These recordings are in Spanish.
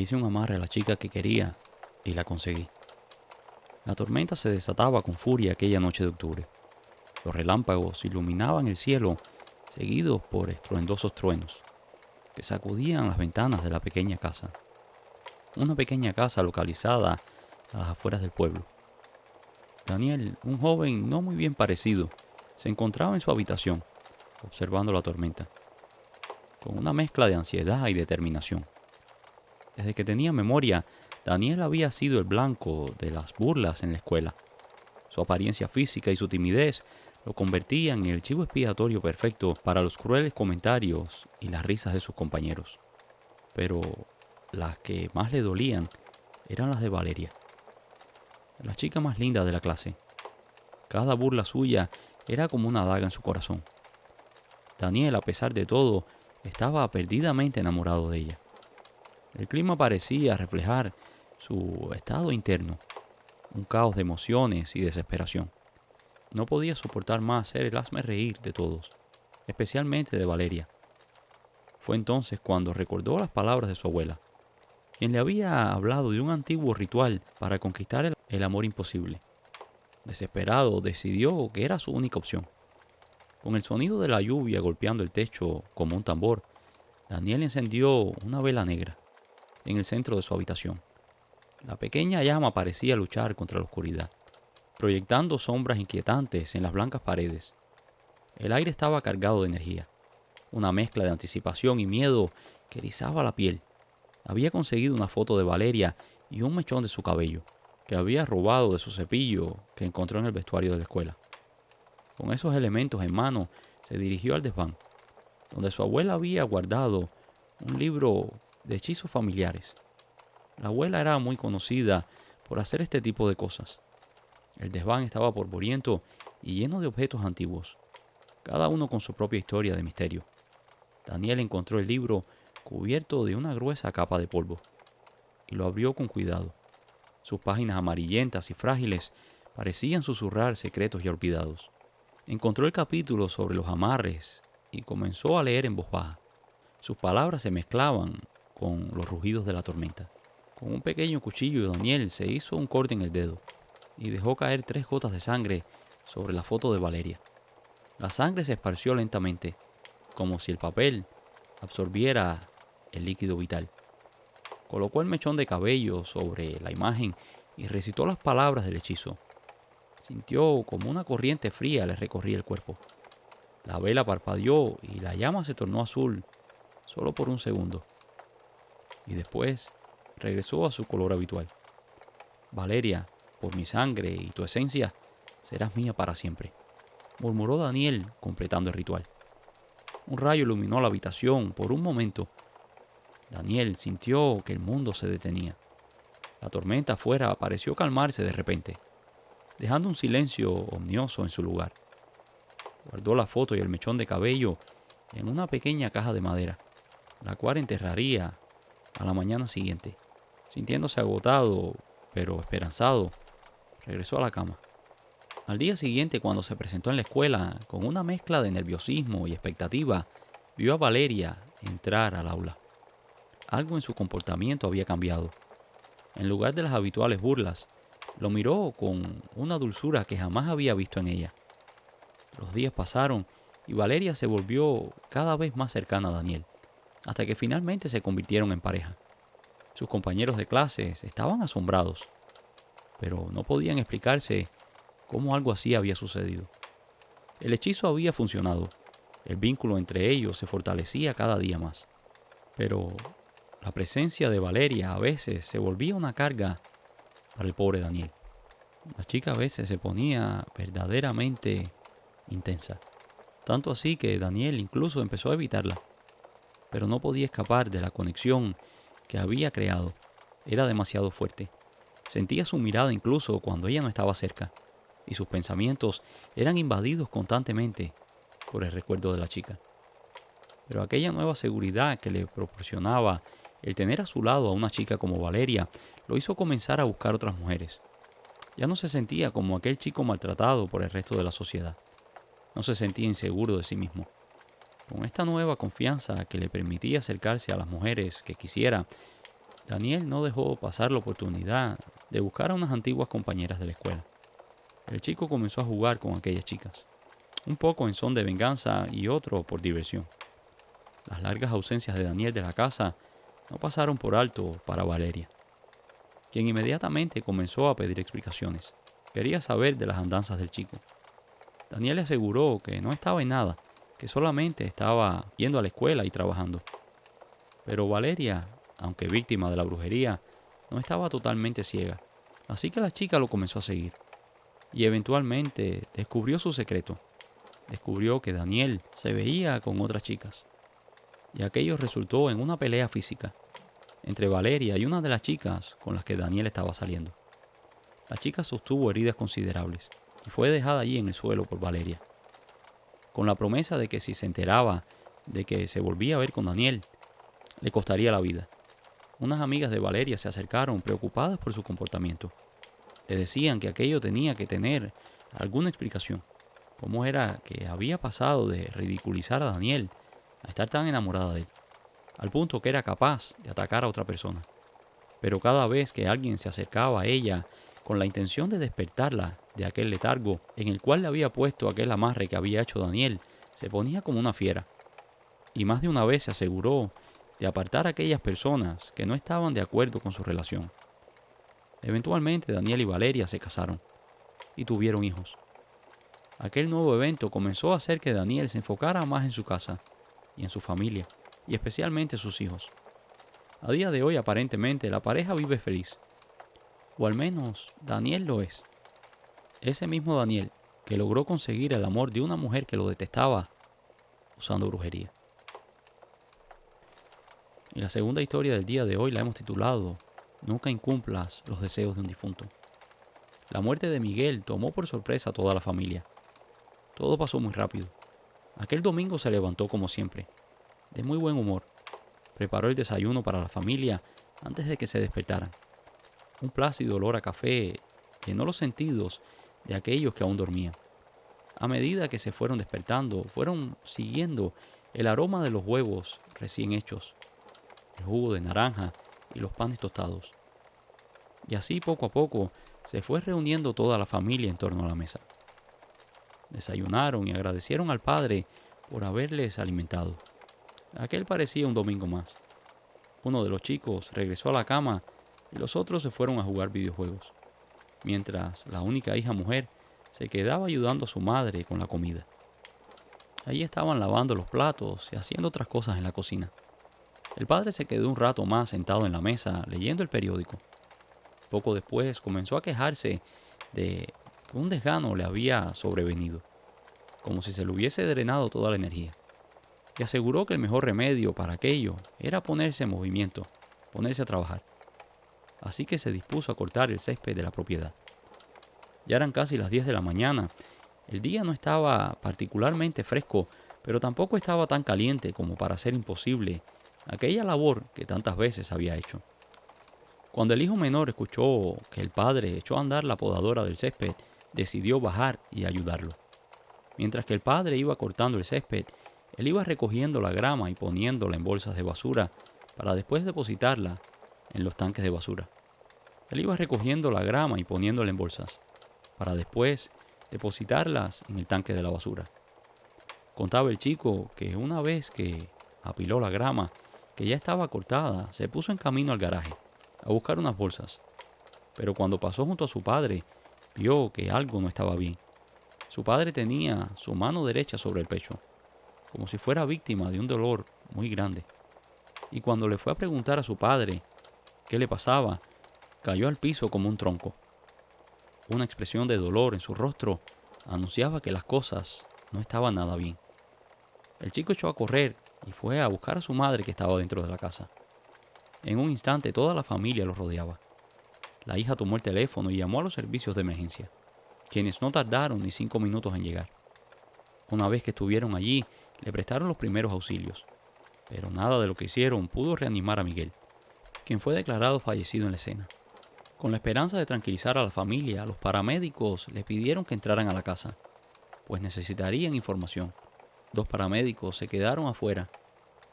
hice un amarre a la chica que quería y la conseguí. La tormenta se desataba con furia aquella noche de octubre. Los relámpagos iluminaban el cielo, seguidos por estruendosos truenos, que sacudían las ventanas de la pequeña casa. Una pequeña casa localizada a las afueras del pueblo. Daniel, un joven no muy bien parecido, se encontraba en su habitación, observando la tormenta, con una mezcla de ansiedad y determinación. Desde que tenía memoria, Daniel había sido el blanco de las burlas en la escuela. Su apariencia física y su timidez lo convertían en el chivo expiatorio perfecto para los crueles comentarios y las risas de sus compañeros. Pero las que más le dolían eran las de Valeria, la chica más linda de la clase. Cada burla suya era como una daga en su corazón. Daniel, a pesar de todo, estaba perdidamente enamorado de ella. El clima parecía reflejar su estado interno, un caos de emociones y desesperación. No podía soportar más ser el hazmerreír de todos, especialmente de Valeria. Fue entonces cuando recordó las palabras de su abuela, quien le había hablado de un antiguo ritual para conquistar el amor imposible. Desesperado, decidió que era su única opción. Con el sonido de la lluvia golpeando el techo como un tambor, Daniel encendió una vela negra en el centro de su habitación. La pequeña llama parecía luchar contra la oscuridad, proyectando sombras inquietantes en las blancas paredes. El aire estaba cargado de energía, una mezcla de anticipación y miedo que erizaba la piel. Había conseguido una foto de Valeria y un mechón de su cabello, que había robado de su cepillo que encontró en el vestuario de la escuela. Con esos elementos en mano, se dirigió al desván, donde su abuela había guardado un libro de hechizos familiares. La abuela era muy conocida por hacer este tipo de cosas. El desván estaba polvoriento y lleno de objetos antiguos, cada uno con su propia historia de misterio. Daniel encontró el libro cubierto de una gruesa capa de polvo y lo abrió con cuidado. Sus páginas amarillentas y frágiles parecían susurrar secretos ya olvidados. Encontró el capítulo sobre los amarres y comenzó a leer en voz baja. Sus palabras se mezclaban con los rugidos de la tormenta. Con un pequeño cuchillo, Daniel se hizo un corte en el dedo y dejó caer 3 gotas de sangre sobre la foto de Valeria. La sangre se esparció lentamente, como si el papel absorbiera el líquido vital. Colocó el mechón de cabello sobre la imagen y recitó las palabras del hechizo. Sintió como una corriente fría le recorría el cuerpo. La vela parpadeó y la llama se tornó azul solo por un segundo. Y después regresó a su color habitual. Valeria, por mi sangre y tu esencia, serás mía para siempre, murmuró Daniel completando el ritual. Un rayo iluminó la habitación por un momento. Daniel sintió que el mundo se detenía. La tormenta afuera pareció calmarse de repente, dejando un silencio ominoso en su lugar. Guardó la foto y el mechón de cabello en una pequeña caja de madera, la cual enterraría a la mañana siguiente. Sintiéndose agotado, pero esperanzado, regresó a la cama. Al día siguiente, cuando se presentó en la escuela, con una mezcla de nerviosismo y expectativa, vio a Valeria entrar al aula. Algo en su comportamiento había cambiado. En lugar de las habituales burlas, lo miró con una dulzura que jamás había visto en ella. Los días pasaron y Valeria se volvió cada vez más cercana a Daniel, hasta que finalmente se convirtieron en pareja. Sus compañeros de clases estaban asombrados, pero no podían explicarse cómo algo así había sucedido. El hechizo había funcionado, el vínculo entre ellos se fortalecía cada día más, pero la presencia de Valeria a veces se volvía una carga para el pobre Daniel. La chica a veces se ponía verdaderamente intensa, tanto así que Daniel incluso empezó a evitarla, pero no podía escapar de la conexión que había creado. Era demasiado fuerte. Sentía su mirada incluso cuando ella no estaba cerca, y sus pensamientos eran invadidos constantemente por el recuerdo de la chica. Pero aquella nueva seguridad que le proporcionaba el tener a su lado a una chica como Valeria lo hizo comenzar a buscar otras mujeres. Ya no se sentía como aquel chico maltratado por el resto de la sociedad. No se sentía inseguro de sí mismo. Con esta nueva confianza que le permitía acercarse a las mujeres que quisiera, Daniel no dejó pasar la oportunidad de buscar a unas antiguas compañeras de la escuela. El chico comenzó a jugar con aquellas chicas, un poco en son de venganza y otro por diversión. Las largas ausencias de Daniel de la casa no pasaron por alto para Valeria, quien inmediatamente comenzó a pedir explicaciones. Quería saber de las andanzas del chico. Daniel le aseguró que no estaba en nada, que solamente estaba yendo a la escuela y trabajando. Pero Valeria, aunque víctima de la brujería, no estaba totalmente ciega, así que la chica lo comenzó a seguir y eventualmente descubrió su secreto. Descubrió que Daniel se veía con otras chicas y aquello resultó en una pelea física entre Valeria y una de las chicas con las que Daniel estaba saliendo. La chica sostuvo heridas considerables y fue dejada allí en el suelo por Valeria, con la promesa de que si se enteraba de que se volvía a ver con Daniel, le costaría la vida. Unas amigas de Valeria se acercaron preocupadas por su comportamiento. Le decían que aquello tenía que tener alguna explicación. ¿Cómo era que había pasado de ridiculizar a Daniel a estar tan enamorada de él, al punto que era capaz de atacar a otra persona? Pero cada vez que alguien se acercaba a ella con la intención de despertarla de aquel letargo en el cual le había puesto aquel amarre que había hecho Daniel, se ponía como una fiera. Y más de una vez se aseguró de apartar a aquellas personas que no estaban de acuerdo con su relación. Eventualmente Daniel y Valeria se casaron y tuvieron hijos. Aquel nuevo evento comenzó a hacer que Daniel se enfocara más en su casa y en su familia, y especialmente sus hijos. A día de hoy aparentemente la pareja vive feliz, o al menos Daniel lo es. Ese mismo Daniel que logró conseguir el amor de una mujer que lo detestaba usando brujería. Y la segunda historia del día de hoy la hemos titulado Nunca incumplas los deseos de un difunto. La muerte de Miguel tomó por sorpresa a toda la familia. Todo pasó muy rápido. Aquel domingo se levantó como siempre, de muy buen humor. Preparó el desayuno para la familia antes de que se despertaran. Un plácido olor a café llenó los sentidos de aquellos que aún dormían. A medida que se fueron despertando, fueron siguiendo el aroma de los huevos recién hechos, el jugo de naranja y los panes tostados. Y así poco a poco se fue reuniendo toda la familia en torno a la mesa. Desayunaron y agradecieron al padre por haberles alimentado. Aquel parecía un domingo más. Uno de los chicos regresó a la cama y los otros se fueron a jugar videojuegos, mientras la única hija mujer se quedaba ayudando a su madre con la comida. Allí estaban lavando los platos y haciendo otras cosas en la cocina. El padre se quedó un rato más sentado en la mesa leyendo el periódico. Poco después comenzó a quejarse de que un desgano le había sobrevenido, como si se le hubiese drenado toda la energía, y aseguró que el mejor remedio para aquello era ponerse en movimiento, ponerse a trabajar. Así que se dispuso a cortar el césped de la propiedad. Ya eran casi las 10 de la mañana. El día no estaba particularmente fresco, pero tampoco estaba tan caliente como para hacer imposible aquella labor que tantas veces había hecho. Cuando el hijo menor escuchó que el padre echó a andar la podadora del césped, decidió bajar y ayudarlo. Mientras que el padre iba cortando el césped, él iba recogiendo la grama y poniéndola en bolsas de basura para después depositarla en los tanques de basura. Él iba recogiendo la grama y poniéndola en bolsas para después depositarlas en el tanque de la basura. Contaba el chico que una vez que apiló la grama, que ya estaba cortada, se puso en camino al garaje a buscar unas bolsas. Pero cuando pasó junto a su padre, vio que algo no estaba bien. Su padre tenía su mano derecha sobre el pecho, como si fuera víctima de un dolor muy grande. Y cuando le fue a preguntar a su padre qué le pasaba, cayó al piso como un tronco. Una expresión de dolor en su rostro anunciaba que las cosas no estaban nada bien. El chico echó a correr y fue a buscar a su madre que estaba dentro de la casa. En un instante toda la familia lo rodeaba. La hija tomó el teléfono y llamó a los servicios de emergencia, quienes no tardaron ni 5 minutos en llegar. Una vez que estuvieron allí, le prestaron los primeros auxilios, pero nada de lo que hicieron pudo reanimar a Miguel, quien fue declarado fallecido en la escena. Con la esperanza de tranquilizar a la familia, los paramédicos le pidieron que entraran a la casa, pues necesitarían información. 2 paramédicos se quedaron afuera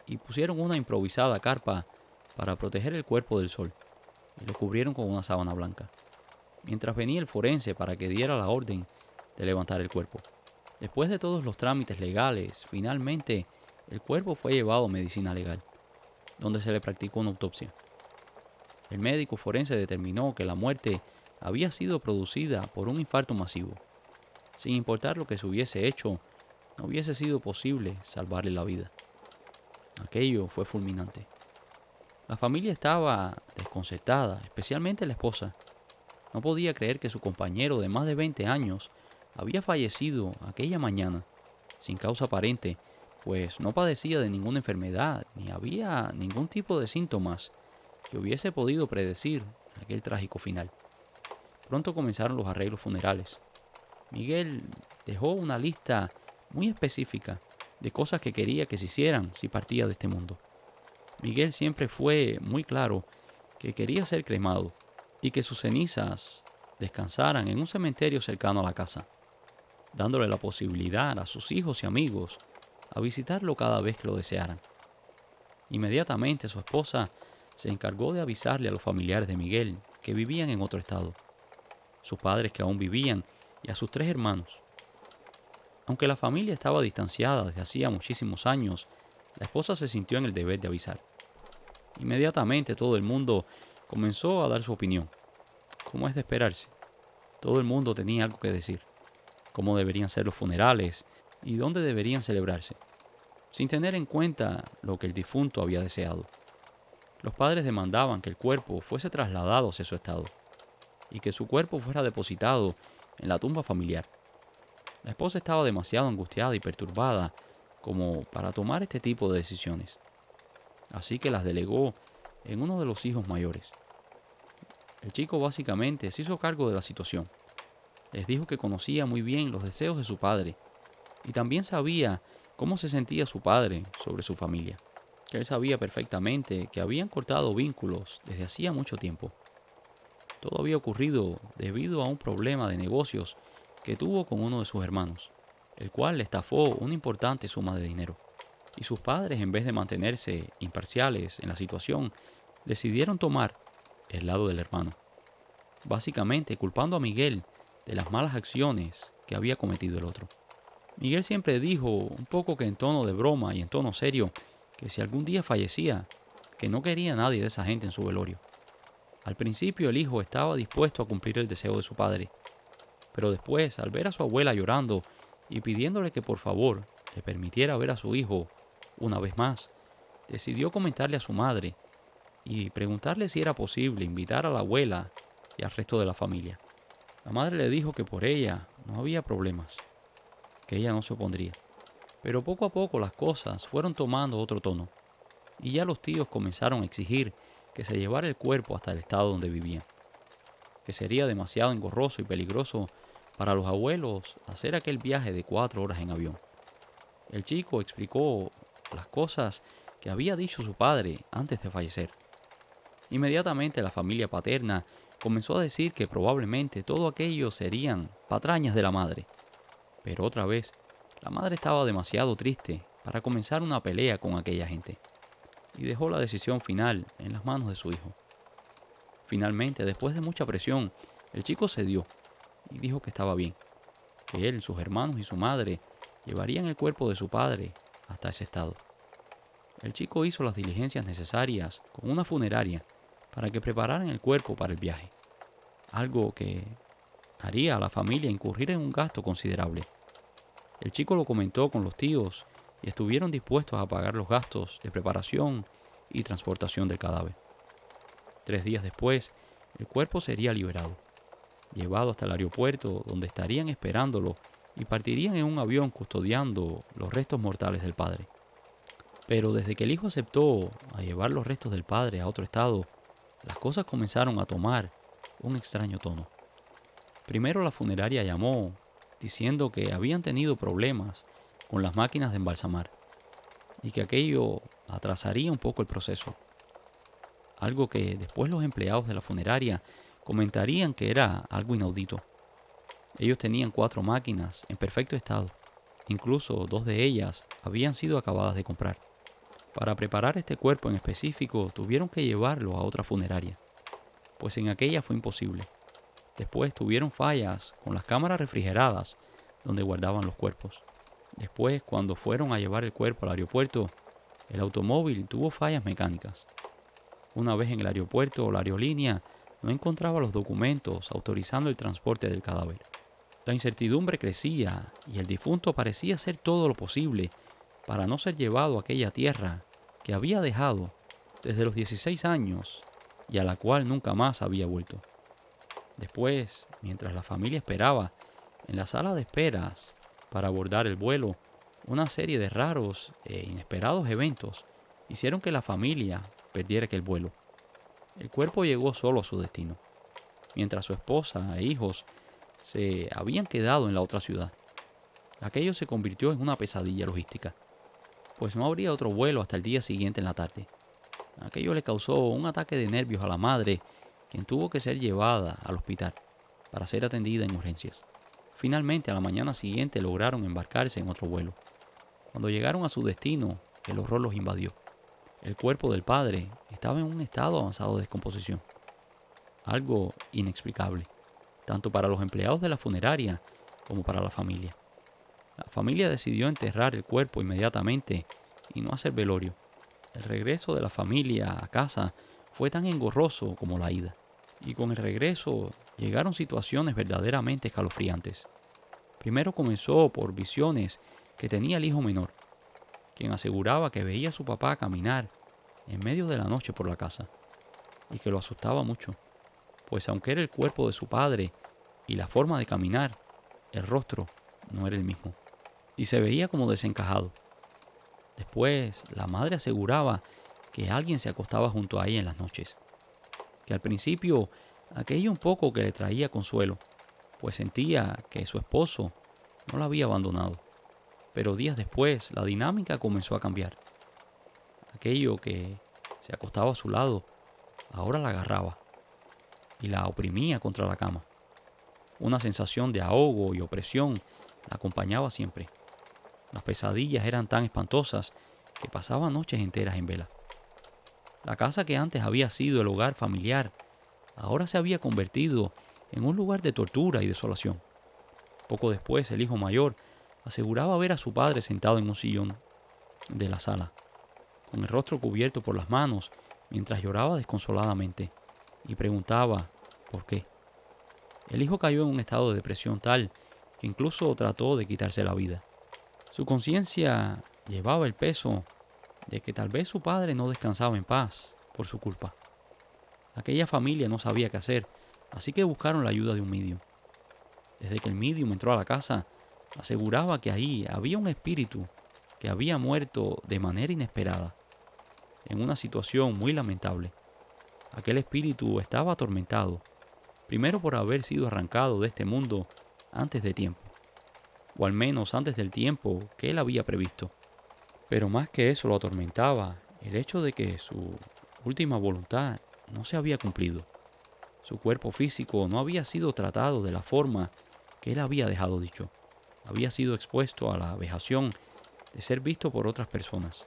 y pusieron una improvisada carpa para proteger el cuerpo del sol y lo cubrieron con una sábana blanca, mientras venía el forense para que diera la orden de levantar el cuerpo. Después de todos los trámites legales, finalmente el cuerpo fue llevado a medicina legal, donde se le practicó una autopsia. El médico forense determinó que la muerte había sido producida por un infarto masivo. Sin importar lo que se hubiese hecho, no hubiese sido posible salvarle la vida. Aquello fue fulminante. La familia estaba desconcertada, especialmente la esposa. No podía creer que su compañero de más de 20 años había fallecido aquella mañana, sin causa aparente, pues no padecía de ninguna enfermedad, ni había ningún tipo de síntomas que hubiese podido predecir aquel trágico final. Pronto comenzaron los arreglos funerales. Miguel dejó una lista muy específica de cosas que quería que se hicieran si partía de este mundo. Miguel siempre fue muy claro que quería ser cremado y que sus cenizas descansaran en un cementerio cercano a la casa, dándole la posibilidad a sus hijos y amigos a visitarlo cada vez que lo desearan. Inmediatamente su esposa se encargó de avisarle a los familiares de Miguel que vivían en otro estado, sus padres que aún vivían y a sus 3 hermanos. Aunque la familia estaba distanciada desde hacía muchísimos años, la esposa se sintió en el deber de avisar. Inmediatamente todo el mundo comenzó a dar su opinión. Como es de esperarse, todo el mundo tenía algo que decir, cómo deberían ser los funerales y dónde deberían celebrarse, sin tener en cuenta lo que el difunto había deseado. Los padres demandaban que el cuerpo fuese trasladado hacia su estado y que su cuerpo fuera depositado en la tumba familiar. La esposa estaba demasiado angustiada y perturbada como para tomar este tipo de decisiones, así que las delegó en uno de los hijos mayores. El chico básicamente se hizo cargo de la situación. Les dijo que conocía muy bien los deseos de su padre y también sabía cómo se sentía su padre sobre su familia, que él sabía perfectamente que habían cortado vínculos desde hacía mucho tiempo. Todo había ocurrido debido a un problema de negocios que tuvo con uno de sus hermanos, el cual le estafó una importante suma de dinero. Y sus padres, en vez de mantenerse imparciales en la situación, decidieron tomar el lado del hermano, básicamente culpando a Miguel de las malas acciones que había cometido el otro. Miguel siempre dijo, un poco que en tono de broma y en tono serio, que si algún día fallecía, que no quería a nadie de esa gente en su velorio. Al principio el hijo estaba dispuesto a cumplir el deseo de su padre, pero después, al ver a su abuela llorando y pidiéndole que por favor le permitiera ver a su hijo una vez más, decidió comentarle a su madre y preguntarle si era posible invitar a la abuela y al resto de la familia. La madre le dijo que por ella no había problemas, que ella no se opondría. Pero poco a poco las cosas fueron tomando otro tono, y ya los tíos comenzaron a exigir que se llevara el cuerpo hasta el estado donde vivían, que sería demasiado engorroso y peligroso para los abuelos hacer aquel viaje de 4 horas en avión. El chico explicó las cosas que había dicho su padre antes de fallecer. Inmediatamente la familia paterna comenzó a decir que probablemente todo aquello serían patrañas de la madre. Pero otra vez, la madre estaba demasiado triste para comenzar una pelea con aquella gente, y dejó la decisión final en las manos de su hijo. Finalmente, después de mucha presión, el chico cedió y dijo que estaba bien, que él, sus hermanos y su madre llevarían el cuerpo de su padre hasta ese estado. El chico hizo las diligencias necesarias con una funeraria para que prepararan el cuerpo para el viaje, algo que haría a la familia incurrir en un gasto considerable. El chico lo comentó con los tíos y estuvieron dispuestos a pagar los gastos de preparación y transportación del cadáver. 3 días después, el cuerpo sería liberado, llevado hasta el aeropuerto donde estarían esperándolo y partirían en un avión custodiando los restos mortales del padre. Pero desde que el hijo aceptó a llevar los restos del padre a otro estado, las cosas comenzaron a tomar un extraño tono. Primero la funeraria llamó diciendo que habían tenido problemas con las máquinas de embalsamar y que aquello atrasaría un poco el proceso. Algo que después los empleados de la funeraria comentarían que era algo inaudito. Ellos tenían 4 máquinas en perfecto estado. Incluso 2 de ellas habían sido acabadas de comprar. Para preparar este cuerpo en específico, tuvieron que llevarlo a otra funeraria, pues en aquella fue imposible. Después tuvieron fallas con las cámaras refrigeradas donde guardaban los cuerpos. Después, cuando fueron a llevar el cuerpo al aeropuerto, el automóvil tuvo fallas mecánicas. Una vez en el aeropuerto, la aerolínea no encontraba los documentos autorizando el transporte del cadáver. La incertidumbre crecía y el difunto parecía hacer todo lo posible para no ser llevado a aquella tierra que había dejado desde los 16 años y a la cual nunca más había vuelto. Después, mientras la familia esperaba en la sala de esperas para abordar el vuelo, una serie de raros e inesperados eventos hicieron que la familia perdiera aquel vuelo. El cuerpo llegó solo a su destino, mientras su esposa e hijos se habían quedado en la otra ciudad. Aquello se convirtió en una pesadilla logística, pues no habría otro vuelo hasta el día siguiente en la tarde. Aquello le causó un ataque de nervios a la madre, quien tuvo que ser llevada al hospital para ser atendida en urgencias. Finalmente, a la mañana siguiente lograron embarcarse en otro vuelo. Cuando llegaron a su destino, el horror los invadió. El cuerpo del padre estaba en un estado avanzado de descomposición, algo inexplicable, tanto para los empleados de la funeraria como para la familia. La familia decidió enterrar el cuerpo inmediatamente y no hacer velorio. El regreso de la familia a casa fue tan engorroso como la ida, y con el regreso llegaron situaciones verdaderamente escalofriantes. Primero comenzó por visiones que tenía el hijo menor, quien aseguraba que veía a su papá caminar en medio de la noche por la casa, y que lo asustaba mucho, pues aunque era el cuerpo de su padre y la forma de caminar, el rostro no era el mismo, y se veía como desencajado. Después, la madre aseguraba que alguien se acostaba junto a ella en las noches, que al principio aquello un poco que le traía consuelo, pues sentía que su esposo no la había abandonado. Pero días después la dinámica comenzó a cambiar. Aquello que se acostaba a su lado ahora la agarraba y la oprimía contra la cama. Una sensación de ahogo y opresión la acompañaba siempre. Las pesadillas eran tan espantosas que pasaba noches enteras en vela. La casa que antes había sido el hogar familiar ahora se había convertido en un lugar de tortura y desolación. Poco después, el hijo mayor aseguraba ver a su padre sentado en un sillón de la sala, con el rostro cubierto por las manos, mientras lloraba desconsoladamente, y preguntaba ¿por qué? El hijo cayó en un estado de depresión tal que incluso trató de quitarse la vida. Su conciencia llevaba el peso de que tal vez su padre no descansaba en paz por su culpa. Aquella familia no sabía qué hacer, así que buscaron la ayuda de un medium. Desde que el medium entró a la casa, aseguraba que ahí había un espíritu que había muerto de manera inesperada, en una situación muy lamentable. Aquel espíritu estaba atormentado, primero por haber sido arrancado de este mundo antes de tiempo, o al menos antes del tiempo que él había previsto. Pero más que eso lo atormentaba el hecho de que su última voluntad no se había cumplido. Su cuerpo físico no había sido tratado de la forma que él había dejado dicho. Había sido expuesto a la vejación de ser visto por otras personas,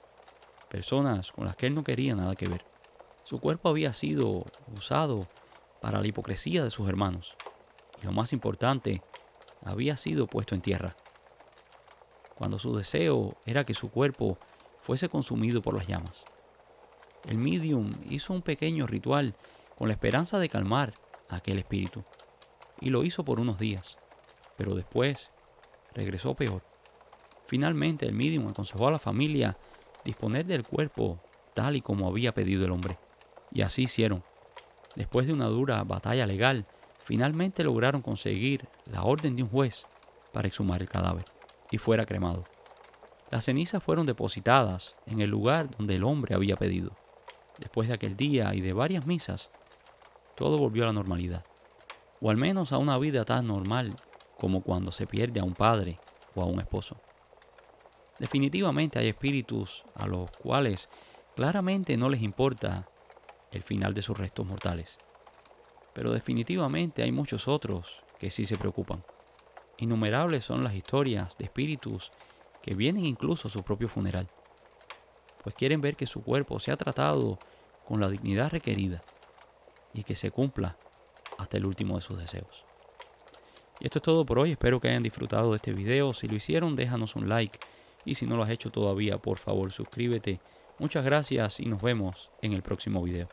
personas con las que él no quería nada que ver. Su cuerpo había sido usado para la hipocresía de sus hermanos, y lo más importante, había sido puesto en tierra, cuando su deseo era que su cuerpo fuese consumido por las llamas. El medium hizo un pequeño ritual con la esperanza de calmar a aquel espíritu, y lo hizo por unos días, pero después regresó peor. Finalmente el medium aconsejó a la familia disponer del cuerpo tal y como había pedido el hombre, y así hicieron. Después de una dura batalla legal, finalmente lograron conseguir la orden de un juez para exhumar el cadáver y fuera cremado. Las cenizas fueron depositadas en el lugar donde el hombre había pedido. Después de aquel día y de varias misas, todo volvió a la normalidad, o al menos a una vida tan normal como cuando se pierde a un padre o a un esposo. Definitivamente hay espíritus a los cuales claramente no les importa el final de sus restos mortales, pero definitivamente hay muchos otros que sí se preocupan. Innumerables son las historias de espíritus que vienen incluso a su propio funeral. pues quieren ver que su cuerpo sea tratado con la dignidad requerida y que se cumpla hasta el último de sus deseos. Y esto es todo por hoy, espero que hayan disfrutado de este video. Si lo hicieron, déjanos un like, y si no lo has hecho todavía, por favor suscríbete. Muchas gracias y nos vemos en el próximo video.